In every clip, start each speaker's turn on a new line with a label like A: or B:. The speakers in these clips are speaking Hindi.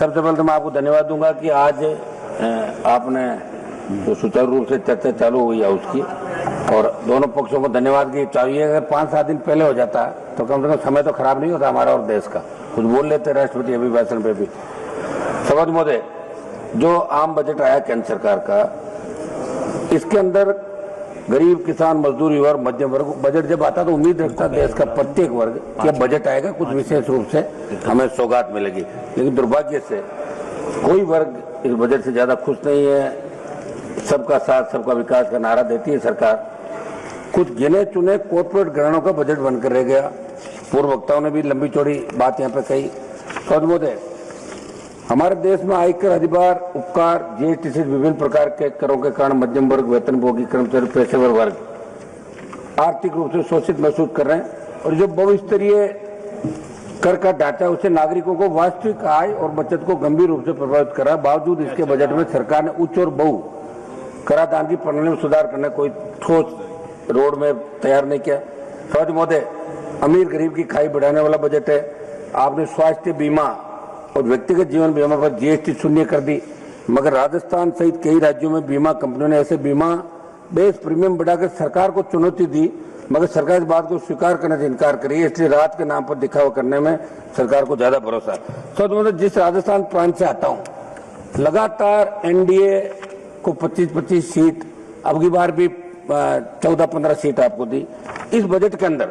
A: सबसे पहले तो मैं आपको धन्यवाद दूंगा कि आज आपने जो सुचारू रूप से चर्चा चालू हुई है उसकी, और दोनों पक्षों को धन्यवाद की चाहिए। अगर 5-7 दिन पहले हो जाता तो कम से कम समय तो खराब नहीं होता हमारा और देश का, कुछ बोल लेते राष्ट्रपति अभिभाषण पे भी। सभापति महोदय, जो आम बजट आया केंद्र सरकार का, इसके अंदर गरीब, किसान, मजदूर, युवा और मध्यम वर्ग बजट जब आता तो उम्मीद रखता देश का प्रत्येक वर्ग कि अब बजट आएगा, कुछ विशेष रूप से हमें सौगात मिलेगी। लेकिन दुर्भाग्य से कोई वर्ग इस बजट से ज्यादा खुश नहीं है। सबका साथ सबका विकास का नारा देती है सरकार, कुछ गिने चुने कॉर्पोरेट घरानों का बजट बनकर रह गया। पूर्व वक्ताओं ने भी लंबी चौड़ी बात यहाँ पे कही। सभापति महोदय, हमारे देश में आयकर, अधिभार, उपकार, जीएसटी से विभिन्न प्रकार के करों के कारण मध्यम वर्ग, वेतनभोगी, कर्मचारी, पेशेवर वर्ग आर्थिक रूप से शोषित महसूस कर रहे हैं। और जो बहुस्तरीय कर का ढांचा उसे नागरिकों को वास्तविक आय और बचत को गंभीर रूप से प्रभावित कर रहा है। बावजूद इसके बजट में सरकार ने उच्च और बहु कराधान की प्रणाली में सुधार करने कोई ठोस रोड में तैयार नहीं किया। सभापति महोदय, अमीर गरीब की खाई बढ़ाने वाला बजट है। आपने स्वास्थ्य बीमा और व्यक्तिगत जीवन बीमा पर जीएसटी शून्य कर दी, मगर राजस्थान सहित कई राज्यों में बीमा कंपनियों ने ऐसे बीमा बेस प्रीमियम बढ़ाकर सरकार को चुनौती दी, मगर सरकार इस बात को स्वीकार करने से इनकार करी। इसलिए राहत के नाम पर दिखावा करने में सरकार को ज्यादा भरोसा है। सभापति महोदय, जिस राजस्थान प्रांत से आता हूँ, लगातार एनडीए को 25-25 सीट, अब की बार भी 14-15 सीट आपको दी। इस बजट के अंदर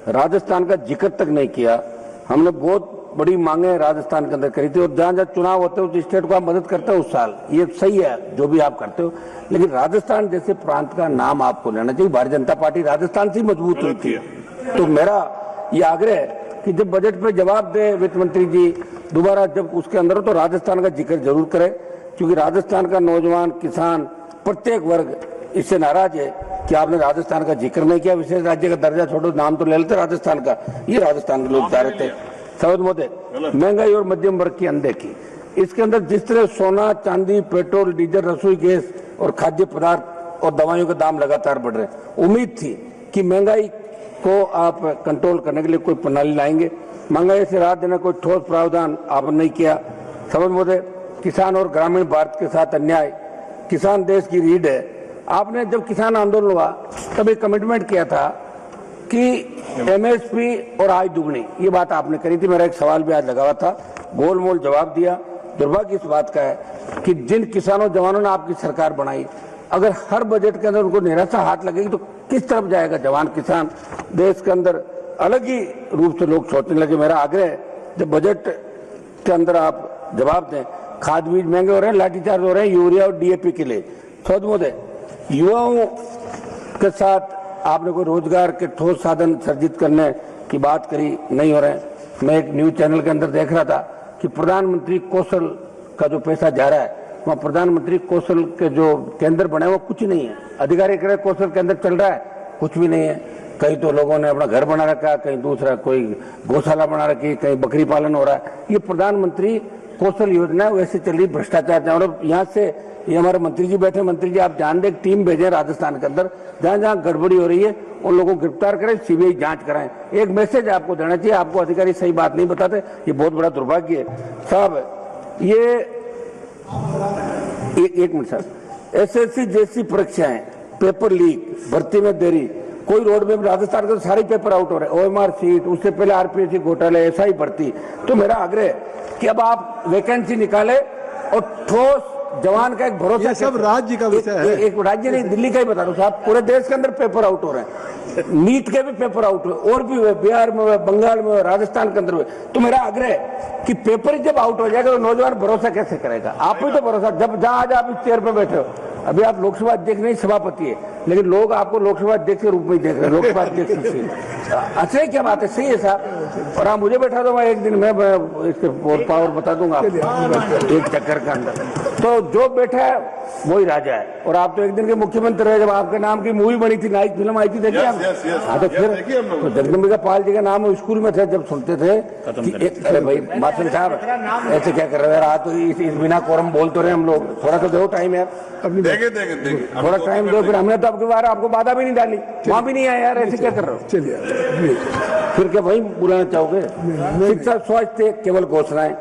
A: राजस्थान का जिक्र तक नहीं किया। हमने बहुत बड़ी मांगे राजस्थान के अंदर करी थी, और जहां जहां चुनाव होते हो तो स्टेट को आप मदद करते हो उस साल, ये सही है जो भी आप करते हो, लेकिन राजस्थान जैसे प्रांत का नाम आपको लेना चाहिए। भारतीय जनता पार्टी राजस्थान से मजबूत हुई थी। तो मेरा ये आग्रह है कि जब बजट पे जवाब दे वित्त मंत्री जी दोबारा, जब उसके अंदर हो तो राजस्थान का जिक्र जरूर करें, क्योंकि राजस्थान का नौजवान, किसान, प्रत्येक वर्ग इससे नाराज है कि आपने राजस्थान का जिक्र नहीं किया। विशेष राज्य का दर्जा छोड़ो, नाम तो ले लेते राजस्थान का, ये राजस्थान के लोग चाह रहे थे। सभापति महोदय, महंगाई और मध्यम वर्ग की अनदेखी, इसके अंदर जिस तरह सोना, चांदी, पेट्रोल, डीजल, रसोई गैस और खाद्य पदार्थ और दवाइयों के दाम लगातार बढ़ रहे हैं। उम्मीद थी कि महंगाई को आप कंट्रोल करने के लिए कोई प्रणाली लाएंगे। महंगाई से राहत देने कोई ठोस प्रावधान आपने नहीं किया। सभापति महोदय, किसान और ग्रामीण भारत के साथ अन्याय, किसान देश की रीढ़ है। आपने जब किसान आंदोलन हुआ तब एक कमिटमेंट किया था कि एमएसपी और आय दुगनी, ये बात आपने करी थी। मेरा एक सवाल भी आज लगा हुआ था, गोलमोल जवाब दिया। दुर्भाग्य इस बात का है कि जिन किसानों जवानों ने आपकी सरकार बनाई, अगर हर बजट के अंदर उनको निराशा हाथ लगेगी तो किस तरफ जाएगा जवान किसान? देश के अंदर अलग ही रूप से लोग सोचने लगे। मेरा आग्रह है, जब बजट के अंदर आप जवाब दें। खाद बीज महंगे हो रहे हैं, लाठीचार्ज हो रहे हैं यूरिया और डीएपी के लिए। सभापति महोदय, युवाओं के साथ आपने कोई रोजगार के ठोस साधन सर्जित करने की बात करी, नहीं हो रहे। मैं एक न्यूज चैनल के अंदर देख रहा था कि प्रधानमंत्री कौशल का जो पैसा जा रहा है, वहाँ प्रधानमंत्री कौशल के जो केंद्र बने वो कुछ नहीं है। अधिकारी कह रहे कौशल केंद्र चल रहा है, कुछ भी नहीं है। कहीं तो लोगों ने अपना घर बना रखा, कहीं दूसरा कोई गौशाला बना रखी, कहीं बकरी पालन हो रहा है। ये प्रधानमंत्री कौशल योजना वैसे चल रही, भ्रष्टाचार। और यहाँ से ये हमारे मंत्री जी बैठे, मंत्री जी आप जान दे, टीम भेजें राजस्थान के अंदर, जहां जहां गड़बड़ी हो रही है उन लोगों को गिरफ्तार करें, सीबीआई जांच कराएं। एक मैसेज आपको देना चाहिए, आपको अधिकारी सही बात नहीं बताते, ये बहुत बड़ा दुर्भाग्य है साहब। ये एक मिनट सर, एसएससी जैसी परीक्षाएं, पेपर लीक, भर्ती में देरी, कोई रोड में राजस्थान के सारे पेपर आउट हो रहे हैं। ओएमआर सीट, उससे पहले आरपीएससी घोटाले, एसआई भर्ती। तो मेरा आग्रह है कि अब आप वैकेंसी निकाले और ठोस जवान का एक भरोसा।
B: सब राज्य का विषय है,
A: एक राज्य नहीं, दिल्ली का ही बता दो साहब, पूरे देश के अंदर पेपर आउट हो रहे हैं। नीट के भी पेपर आउट हुए, और भी हुए, बिहार में हुए, बंगाल में हुए, राजस्थान के अंदर हुए। तो मेरा आग्रह है कि पेपर जब आउट हो जाएगा तो नौजवान भरोसा कैसे करेगा? आप ही तो भरोसा, जब जहां आज आप इस चेयर पे बैठे हो, अभी आप लोकसभा अध्यक्ष नहीं सभापति है, लेकिन लोग आपको लोकसभा अध्यक्ष के रूप में ही देख रहे हैं, लोकसभा अध्यक्ष से। अच्छा है, क्या बात है, सही है साहब। और आप मुझे बैठा दो, मैं एक दिन में इसके पावर बता दूंगा एक चक्कर के अंदर। तो जो बैठा है वही राजा है। और आप तो एक दिन के मुख्यमंत्री रहे, जब आपके नाम की मूवी बनी थी, नाइट फिल्म आई थी, देखिए आप। हाँ, तो फिर जगदम्बिका पाल जी का नाम स्कूल में थे जब सुनते थे। अरे भाई मास्टर साहब ऐसे क्या कर रहे हैं? आप तो इस बिना कोरम बोल तो रहे हम लोग, थोड़ा तो दो टाइम यार, थोड़ा टाइम दो। फिर हमने तो आपके बार आपको बाधा भी नहीं डाली, वहां भी नहीं आया यार, ऐसे क्या कर रहे हो?
B: चलिए
A: फिर क्या वही बुलाना चाहोगे? शिक्षा, स्वास्थ्य केवल घोषणाएं,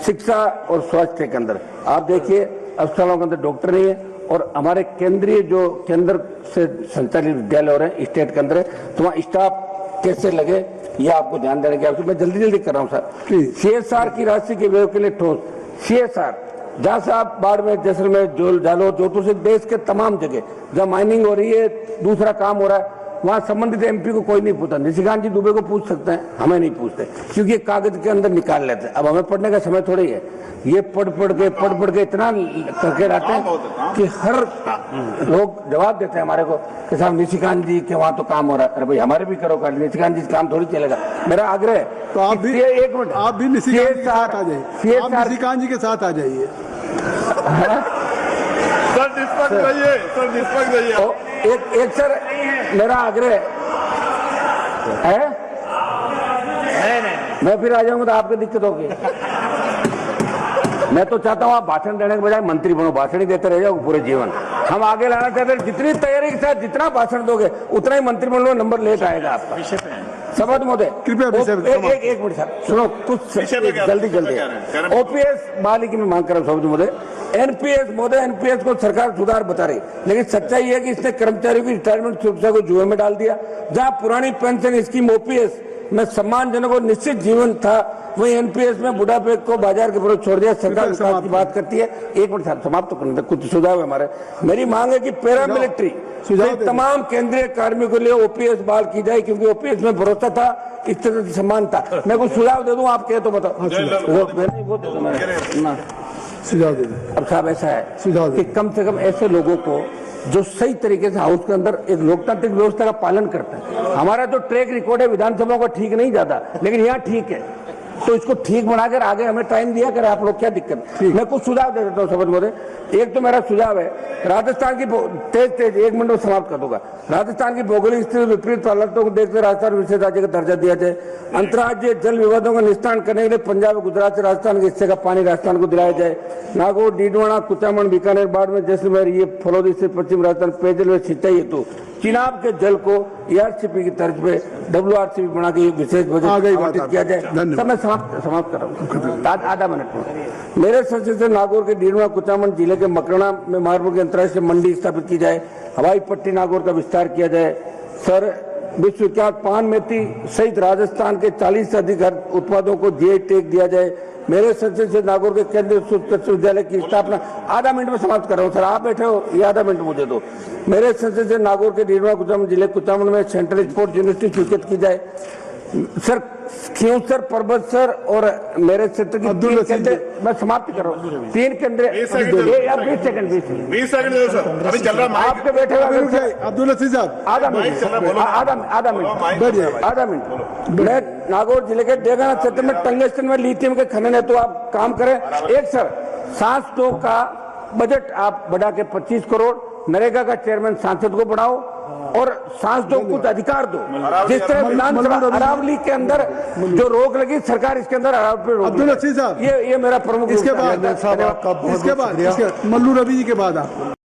A: शिक्षा और स्वास्थ्य के अंदर आप देखिए अस्पतालों के अंदर डॉक्टर नहीं है, और हमारे केंद्रीय जो केंद्र से संचालित विद्यालय हो रहे हैं स्टेट के अंदर, तो वहाँ स्टाफ कैसे लगे ये आपको ध्यान देने की आवश्यकता। मैं जल्दी जल्दी कर रहा हूँ सर। CSR की राशि के व्यय के लिए ठोस CSR, जहाँ से आप बाड़मेर, जैसलमेर, जालौर, जोधपुर से देश के तमाम जगह जहाँ माइनिंग हो रही है, दूसरा काम हो रहा है, वहाँ संबंधित MP को कोई नहीं पूछता। निशिकांत जी दुबे को पूछ सकते हैं, हमें नहीं पूछते, क्योंकि कागज के अंदर निकाल लेते हैं। अब हमें पढ़ने का समय थोड़ी है, ये पढ़ पढ़ के इतना करके रहते हैं कि हर लोग जवाब देते हैं हमारे को कि साहब निशिकांत जी के वहाँ तो काम हो रहा है। अरे भाई हमारे भी करो कार्य, निशिकांत जी काम थोड़ी चलेगा। मेरा आग्रह
B: तो आप भी एक मिनट, आप भी निशिकांत जी के साथ आ जाइए, आप निशिकांत जी के साथ आ जाइए।
C: सर निष्पक्ष रहिए, सर निष्पक्ष रहिए।
A: एक सर मेरा आग्रह है, मैं फिर आ जाऊंगा तो आपको दिक्कत होगी। मैं तो चाहता हूँ आप भाषण देने के बजाय मंत्री बनो, भाषण ही देते रह जाओ पूरे जीवन। हम आगे लाना चाहते हैं, जितनी तैयारी के साथ जितना भाषण दोगे उतना ही मंत्रिमंडल में नंबर लेट आएगा आपका। समझ महोदय कृपया एक मिनट सर सुनो, कुछ जल्दी OPS बहाली की मैं मांग कर रहा हूँ महोदय। NPS को सरकार सुधार बता रही, लेकिन सच्चाई है कि इसने कर्मचारियों की रिटायरमेंट सुरक्षा को जुए में डाल दिया। जहाँ पुरानी पेंशन स्कीम OPS में सम्मानजनक और निश्चित जीवन था, वही NPS में बुढ़ापे को बाजार के विरुद्ध छोड़ दिया। सरकार विकास की बात करती है। एक मिनट साहब समाप्त तो करने, कुछ सुझाव है हमारे। मेरी मांग है कि पैरामिलिट्री तमाम केंद्रीय कार्मिकों के लिए OPS बहाल की जाए, क्योंकि OPS में भरोसा था, इस तरह से सम्मान था। मैं कुछ सुझाव दे दूं, आप कहे तो बताओ।
B: सुझाव दे दें।
A: अब साहब ऐसा है कि कम से कम ऐसे लोगों को जो सही तरीके से हाउस के अंदर एक लोकतांत्रिक व्यवस्था का पालन करता है। हमारा जो ट्रैक रिकॉर्ड है विधानसभा का ठीक नहीं जाता, लेकिन यहाँ ठीक है, तो इसको ठीक बनाकर आगे हमें टाइम दिया करें आप लोग, क्या दिक्कत। मैं कुछ सुझाव दे देता हूँ शपथ महोदय। एक तो मेरा सुझाव है, राजस्थान की तेज 1 मिनट में समाप्त कर दूंगा। राजस्थान की भौगोलिक स्थिति विपरीत हालातों को देखते राजस्थान विशेष राज्य का दर्जा दिया जाए। अंतर्राज्यीय जल विवादों का निस्तारण करने के लिए पंजाब और गुजरात से राजस्थान के हिस्से का पानी राजस्थान को दिलाया जाए। नागौर, डीडवाना, कुचामन, बीकानेर, बाड़मेर, जैसलमेर, ये फलौदी से पश्चिम राजस्थान पेयजल व सिंचाई हेतु चिनाब के जल को ERCP की तर्ज पे WRCP बना के विशेष बजट आवंटित किया जाए। सब मैं समाप्त कर रहा हूँ, आधा मिनट में। मेरे सचिव से नागौर के डीडवाना, कुचामन जिले के मकराना में मार्बल की अंतर्राष्ट्रीय मंडी स्थापित की जाए। हवाई पट्टी नागौर का विस्तार किया जाए। सर विश्वविख्यात पान मेथी सहित राजस्थान के 40 से अधिक उत्पादों को GI टैग दिया जाए। मेरे संसद से नागौर के केंद्रीय कृषि विद्यालय की स्थापना, आधा मिनट में समाप्त कर रहा हूँ सर, आप बैठे हो, ये आधा मिनट मुझे दो। मेरे संसद से नागौर के डीडवाना कुचामन जिले कुचामन में सेंट्रल स्पोर्ट्स यूनिवर्सिटी स्वीकृत की जाए। सर खियोसर, पर्वत सर और मेरे क्षेत्र की 3 केंद्र, मैं समाप्त कर रहा हूँ, 3 केंद्र। 20 सेकंड
C: अभी चल रहा है
A: आपके बैठे हुए
B: अब्दुल अजीज साहब,
A: आधा मिनट। मैं नागौर जिले के डेगाना क्षेत्र में टंगस्टन में लिथियम के खनन है, तो आप काम करें। एक सर सांस 2 का बजट आप बढ़ा के 25 करोड़, नरेगा का चेयरमैन सांसद को बढ़ाओ और सांस 2 कुछ अधिकार दो। जिस तरह विधानसभा अरावली के अंदर जो रोक लगी सरकार, इसके अंदर
B: अब्दुल अजीज साहब,
A: ये मेरा प्रमुख।
B: इसके बाद मल्लू रवि जी के बाद आप